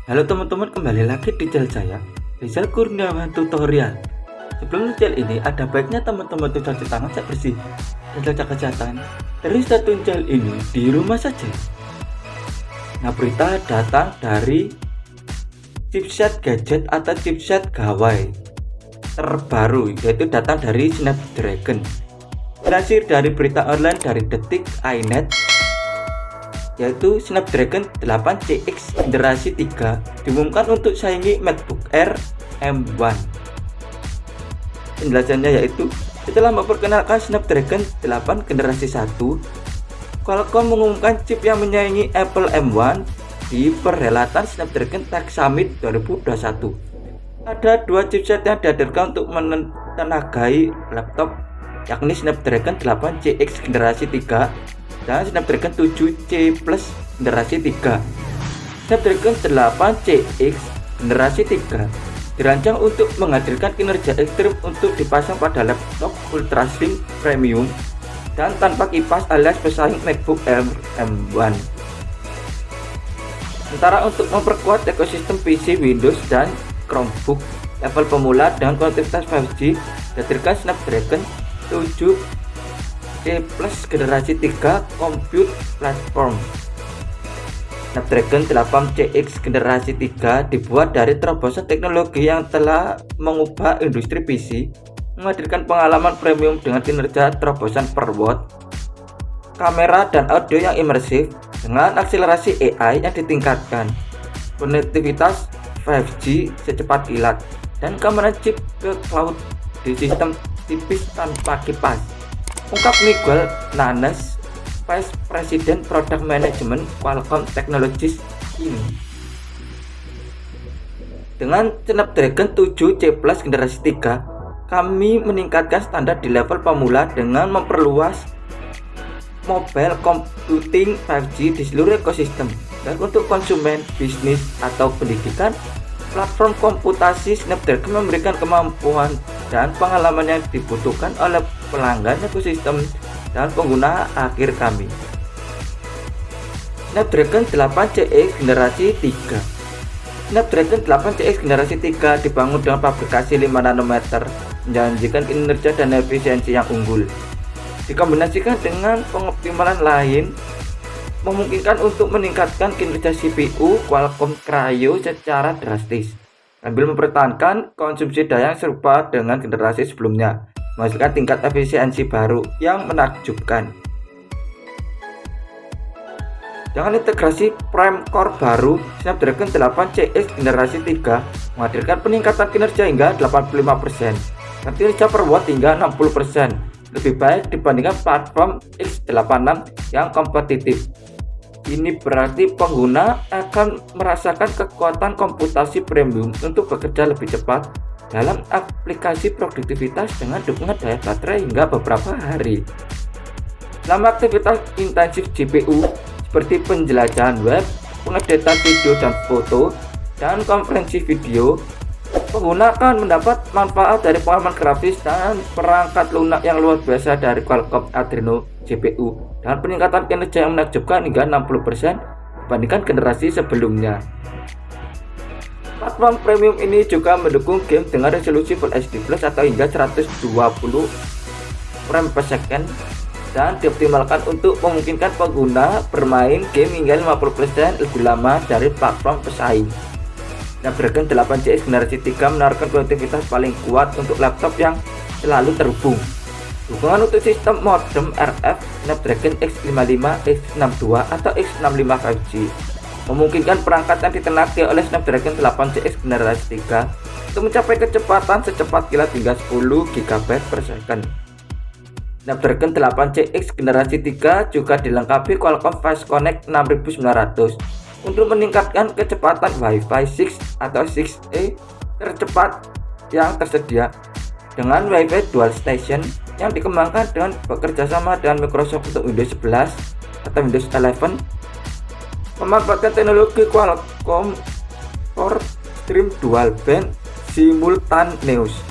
Halo teman-teman, kembali lagi di channel saya, Rizal Kurniawan Tutorial. Sebelum channel ini, ada baiknya teman-teman tuh cuci tangan saya bersih dan jaga kesehatan. Terus satu channel ini di rumah saja. Nah, berita datang dari chipset gadget atau chipset gawai terbaru, yaitu datang dari Snapdragon. Dilansir dari berita online dari Detik iNet, yaitu Snapdragon 8CX generasi 3 diumumkan untuk saingi MacBook Air M1. Penjelasannya yaitu, setelah memperkenalkan Snapdragon 8 generasi 1, Qualcomm mengumumkan chip yang menyaingi Apple M1 di perhelatan Snapdragon Tech Summit 2021. Ada dua chipset yang dihadirkan untuk menenagai laptop, yakni Snapdragon 8CX generasi 3 dan Snapdragon 7C Plus generasi 3. Snapdragon 8CX generasi 3 dirancang untuk menghadirkan kinerja ekstrim untuk dipasang pada laptop ultra slim premium dan tanpa kipas alias pesaing MacBook Air M1. Sementara untuk memperkuat ekosistem PC, Windows, dan Chromebook level pemula dengan konektivitas 5G, dihadirkan Snapdragon 7C Plus generasi 3 Compute Platform. Snapdragon 8CX generasi 3 dibuat dari terobosan teknologi yang telah mengubah industri PC, menghadirkan pengalaman premium dengan kinerja terobosan per watt, kamera dan audio yang imersif dengan akselerasi AI yang ditingkatkan, konektivitas 5G secepat kilat, dan keamanan chip ke cloud di sistem tipis tanpa kipas. Ungkap Miguel Nanes, Vice President Product Management Qualcomm Technologies ini. Dengan Snapdragon 7C Plus generasi 3, kami meningkatkan standar di level pemula dengan memperluas mobile computing 5G di seluruh ekosistem. Dan untuk konsumen, bisnis, atau pendidikan, platform komputasi Snapdragon memberikan kemampuan dan pengalaman yang dibutuhkan oleh pelanggan ekosistem dan pengguna akhir kami. Snapdragon 8CX generasi 3. Snapdragon 8CX generasi 3 dibangun dengan fabrikasi 5 nanometer, menjanjikan kinerja dan efisiensi yang unggul. Dikombinasikan dengan pengoptimalan lain, memungkinkan untuk meningkatkan kinerja CPU Qualcomm Cryo secara drastis, sambil mempertahankan konsumsi daya yang serupa dengan generasi sebelumnya, menghasilkan tingkat efisiensi baru yang menakjubkan. Dengan integrasi Prime Core baru, Snapdragon 8CX generasi 3 menghadirkan peningkatan kinerja hingga 85% dan kinerja per watt hingga 60%, lebih baik dibandingkan platform x86 yang kompetitif. Ini berarti pengguna akan merasakan kekuatan komputasi premium untuk bekerja lebih cepat dalam aplikasi produktivitas dengan dukungan daya baterai hingga beberapa hari. Dalam aktivitas intensif GPU seperti penjelajahan web, pengeditan video dan foto, dan konferensi video, pengguna akan mendapat manfaat dari pengalaman grafis dan perangkat lunak yang luar biasa dari Qualcomm Adreno GPU dan peningkatan kinerja yang menakjubkan hingga 60% dibandingkan generasi sebelumnya. Platform premium ini juga mendukung game dengan resolusi Full HD Plus atau hingga 120 frame per second dan dioptimalkan untuk memungkinkan pengguna bermain game hingga 50% lebih lama dari platform pesaing. Snapdragon 8CX generasi 3 menawarkan konektivitas paling kuat untuk laptop yang selalu terhubung. Dukungan untuk sistem modem RF Snapdragon X55, X62, atau X65 5G memungkinkan perangkat yang ditenagai oleh Snapdragon 8CX generasi 3 untuk mencapai kecepatan secepat kilat hingga 10 GB per second. Snapdragon 8CX generasi 3 juga dilengkapi Qualcomm Fast Connect 6900 untuk meningkatkan kecepatan Wi-Fi 6 atau 6E tercepat yang tersedia dengan Wi-Fi Dual Station yang dikembangkan dengan bekerjasama dengan Microsoft untuk Windows 11 atau Windows 11, memanfaatkan teknologi Qualcomm Core Stream Dual Band Simultaneous.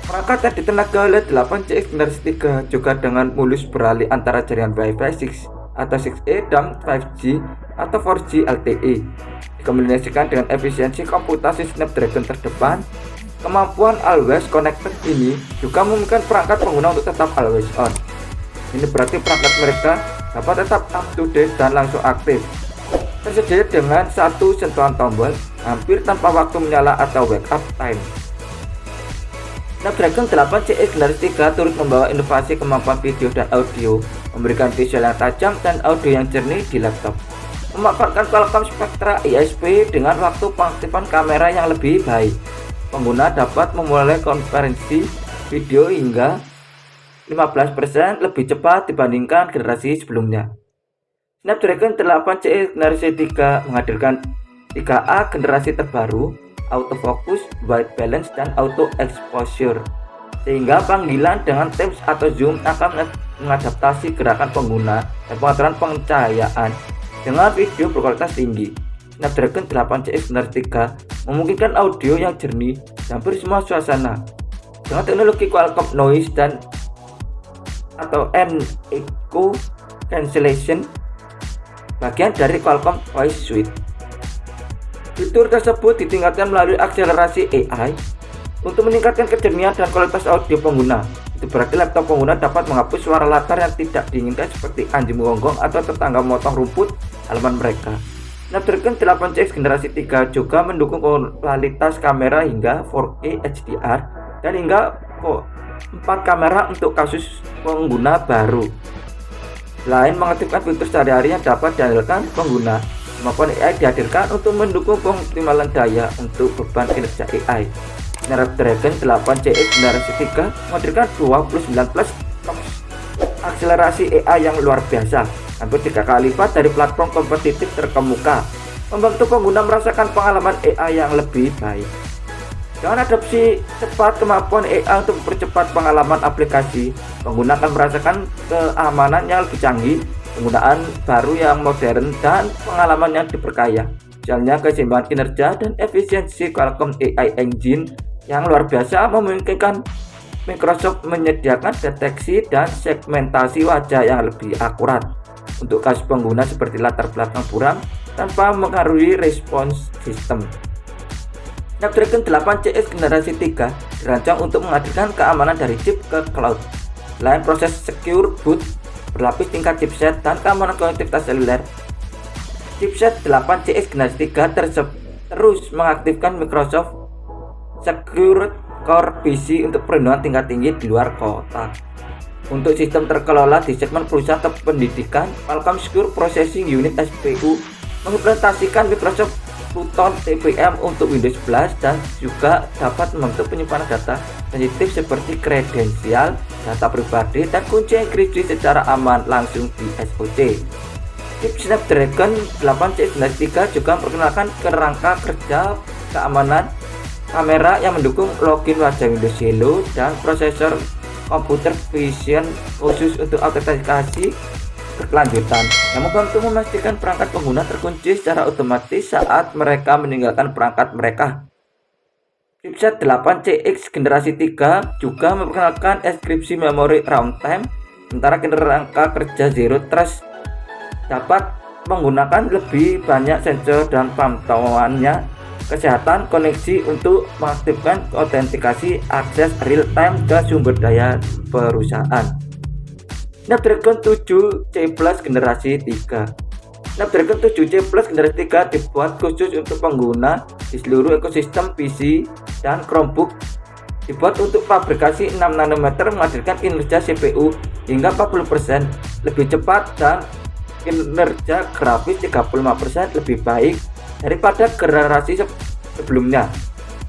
Perangkat yang ditenagai oleh 8CX generasi 3 juga dengan mulus beralih antara jaringan Wi-Fi 6 atau 6E dan 5G atau 4G LTE. dikombinasikan dengan efisiensi komputasi Snapdragon terdepan. Kemampuan always connected ini juga memungkinkan perangkat pengguna untuk tetap always on. Ini berarti perangkat mereka dapat tetap up to date dan langsung aktif. Tersedia dengan satu sentuhan tombol, hampir tanpa waktu menyala atau wake up time. Snapdragon 8 CX generasi 3 turut membawa inovasi kemampuan video dan audio, memberikan visual yang tajam dan audio yang jernih di laptop. Memanfaatkan Qualcomm Spectra ISP dengan waktu pengaktifan kamera yang lebih baik. Pengguna dapat memulai konferensi video hingga 15% lebih cepat dibandingkan generasi sebelumnya. Snapdragon 8 CX generasi 3 menghadirkan 3A generasi terbaru, autofocus, white balance, dan auto exposure, sehingga panggilan dengan tips atau zoom akan mengadaptasi gerakan pengguna dan pengaturan pencahayaan dengan video berkualitas tinggi. Snapdragon 8 CX generasi 3 memungkinkan audio yang jernih dan hampir semua suasana dengan teknologi Qualcomm Noise dan atau Echo Cancellation, bagian dari Qualcomm Voice Suite. Fitur tersebut ditingkatkan melalui akselerasi AI untuk meningkatkan kejernihan dan kualitas audio pengguna. Itu berarti laptop pengguna dapat menghapus suara latar yang tidak diinginkan seperti anjing menggonggong atau tetangga memotong rumput halaman mereka. Snapdragon 8 CX generasi 3 juga mendukung kualitas kamera hingga 4K HDR dan hingga 4 kamera untuk kasus pengguna baru. Selain mengaktifkan fitur sehari-hari yang dapat diandalkan pengguna, kemampuan AI dihadirkan untuk mendukung pengoptimalan daya untuk beban kinerja AI. Snapdragon 8 CX generasi 3 menghadirkan 29 TOPS akselerasi AI yang luar biasa, hampir 3 kali lipat dari platform kompetitif terkemuka, membantu pengguna merasakan pengalaman AI yang lebih baik. Dengan adopsi cepat kemampuan AI untuk mempercepat pengalaman aplikasi, pengguna akan merasakan keamanan yang lebih canggih, penggunaan baru yang modern, dan pengalaman yang diperkaya. Misalnya keseimbangan kinerja dan efisiensi Qualcomm AI Engine yang luar biasa memungkinkan Microsoft menyediakan deteksi dan segmentasi wajah yang lebih akurat untuk kasus pengguna seperti latar belakang buram tanpa mengaruhi respons sistem. Snapdragon 8 CX generasi 3 dirancang untuk menghadirkan keamanan dari chip ke cloud. Selain proses secure boot, berlapis tingkat chipset, dan keamanan konektivitas seluler, chipset 8 CX generasi 3 terus mengaktifkan Microsoft Secure Core PC untuk perlindungan tingkat tinggi di luar kota. Untuk sistem terkelola di segmen perusahaan atau pendidikan, Qualcomm Secure Processing Unit SPU mengimplementasikan Microsoft Pluton TPM untuk Windows 11 dan juga dapat membantu penyimpanan data sensitif seperti kredensial, data pribadi, dan kunci enkripsi secara aman langsung di SoC. Chip Snapdragon 8 CX generasi 3 juga memperkenalkan kerangka kerja keamanan kamera yang mendukung login wajah Windows Hello dan prosesor computer vision khusus untuk autentikasi berkelanjutan yang membantu memastikan perangkat pengguna terkunci secara otomatis saat mereka meninggalkan perangkat mereka. Chipset 8 CX generasi 3 juga memperkenalkan enkripsi memori runtime, sementara kerangka kerja Zero Trust dapat menggunakan lebih banyak sensor dan pantauannya kesehatan koneksi untuk mengaktifkan autentikasi akses real time ke sumber daya perusahaan. Snapdragon 7C Plus generasi 3. Snapdragon 7C Plus generasi 3 dibuat khusus untuk pengguna di seluruh ekosistem PC dan Chromebook. Dibuat untuk fabrikasi 6 nanometer, menghadirkan kinerja CPU hingga 40% lebih cepat dan kinerja grafis 35% lebih baik daripada generasi sebelumnya.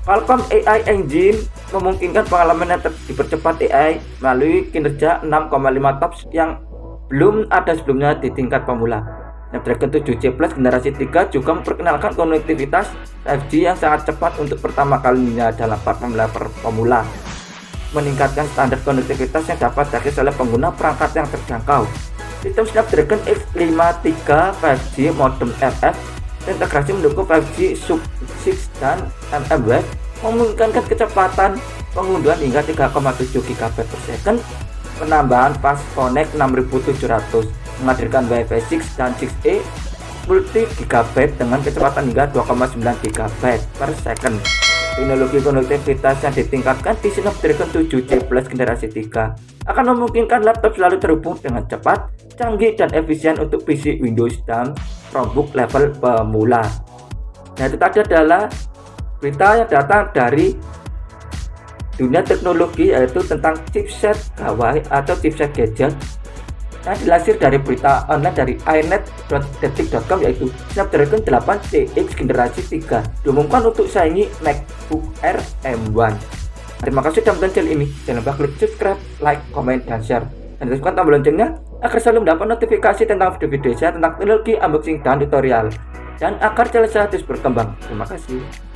Qualcomm AI Engine memungkinkan pengalaman yang dipercepat AI melalui kinerja 6,5 TOPS yang belum ada sebelumnya di tingkat pemula. Snapdragon 7C Plus generasi 3 juga memperkenalkan konektivitas 5G yang sangat cepat untuk pertama kalinya dalam platform pemula, meningkatkan standar konektivitas yang dapat diakses oleh pengguna perangkat yang terjangkau. Sistem Snapdragon X53 5G modem FF integrasi mendukung 5G Sub-6 dan mmWave, memungkinkan kecepatan pengunduhan hingga 3,7 GB per second, penambahan fast connect 6700, menghadirkan Wi-Fi 6 dan 6E, multi GB dengan kecepatan hingga 2,9 GB per second. Teknologi konektivitas yang ditingkatkan di Snapdragon 7G Plus generasi 3 akan memungkinkan laptop selalu terhubung dengan cepat, canggih, dan efisien untuk PC Windows dan Chromebook level pemula. Nah, itu tadi adalah berita yang datang dari dunia teknologi, yaitu tentang chipset gawai atau chipset gadget yang dilansir dari berita online dari inet.detik.com, yaitu Snapdragon 8 CX generasi 3 diumumkan untuk saingi MacBook Air M1. Terima kasih sudah menonton channel ini. Jangan lupa klik subscribe, like, komen, dan share, dan tekan tombol loncengnya agar selalu mendapat notifikasi tentang video-video saya tentang teknologi, unboxing, dan tutorial, dan agar channel saya terus berkembang. Terima kasih.